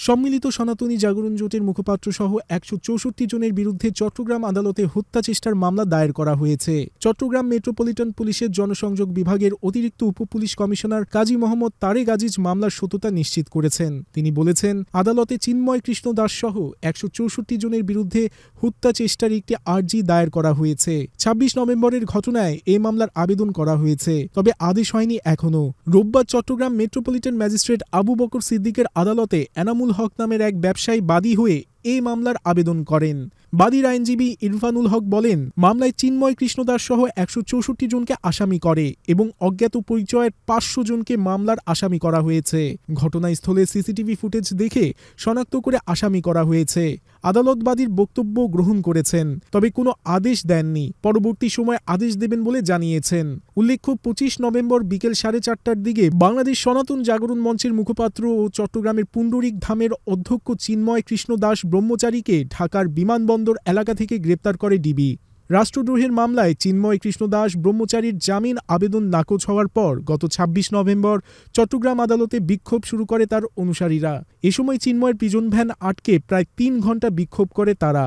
সম্মিলিত সনাতনী জাগরণ জোটের মুখপাত্র সহ ১৬৪ জনের বিরুদ্ধে চট্টগ্রাম আদালতে হত্যা চেষ্টার মামলা দায়ের করা হয়েছে। চট্টগ্রাম মেট্রোপলিটন পুলিশের জনসংযোগ বিভাগের অতিরিক্ত উপপুলিশ কমিশনার কাজী মোহাম্মদ তারেক আজিজ মামলার সত্যতা নিশ্চিত করেছেন। তিনি বলেছেন, আদালতে চিন্ময় কৃষ্ণ দাস সহ ১৬৪ জনের বিরুদ্ধে হত্যা চেষ্টার একটি আর্জি দায়ের করা হয়েছে। ২৬ নভেম্বরের ঘটনায় এই মামলার আবেদন করা হয়েছে, তবে আদেশ হয়নি এখনও। রোববার চট্টগ্রাম মেট্রোপলিটন ম্যাজিস্ট্রেট আবু বকর সিদ্দিকের আদালতে এনামুল হক নামের এক ব্যবসায়ী বাদী হয়ে এই মামলার আবেদন করেন। বাদীর আইনজীবী ইরফানুল হক বলেন, মামলায় চিন্ময় কৃষ্ণ দাস সহ ১৬৪ জনকে আসামি করে এবং অজ্ঞাত পরিচয়ের ৫০০ জনকে মামলার আসামি করা হয়েছে। ঘটনাস্থলে সিসিটিভি ফুটেজ দেখে শনাক্ত করে আসামি করা হয়েছে। আদালত বাদীর বক্তব্য গ্রহণ করেছেন, তবে কোনো আদেশ দেননি। পরবর্তী সময় আদেশ দেবেন বলে জানিয়েছেন। উল্লেখ্য, ২৫ নভেম্বর বিকেল ৪:৩০টার দিকে বাংলাদেশ সনাতন জাগরণ মঞ্চের মুখপাত্র ও চট্টগ্রামের পুণ্ডরিক ধামের অধ্যক্ষ চিন্ময় কৃষ্ণ দাস ব্রহ্মচারীকে ঢাকার বিমানবন্দর এলাকা থেকে গ্রেপ্তার করে ডিবি। রাষ্ট্রদ্রোহের মামলায় চিন্ময় কৃষ্ণ দাস ব্রহ্মচারীর জামিন আবেদন নাকচ হওয়ার পর গত ২৬ নভেম্বর চট্টগ্রাম আদালতে বিক্ষোভ শুরু করে তার অনুসারীরা। এ সময় চিন্ময়ের প্রিজন ভ্যান আটকে প্রায় ৩ ঘণ্টা বিক্ষোভ করে তারা।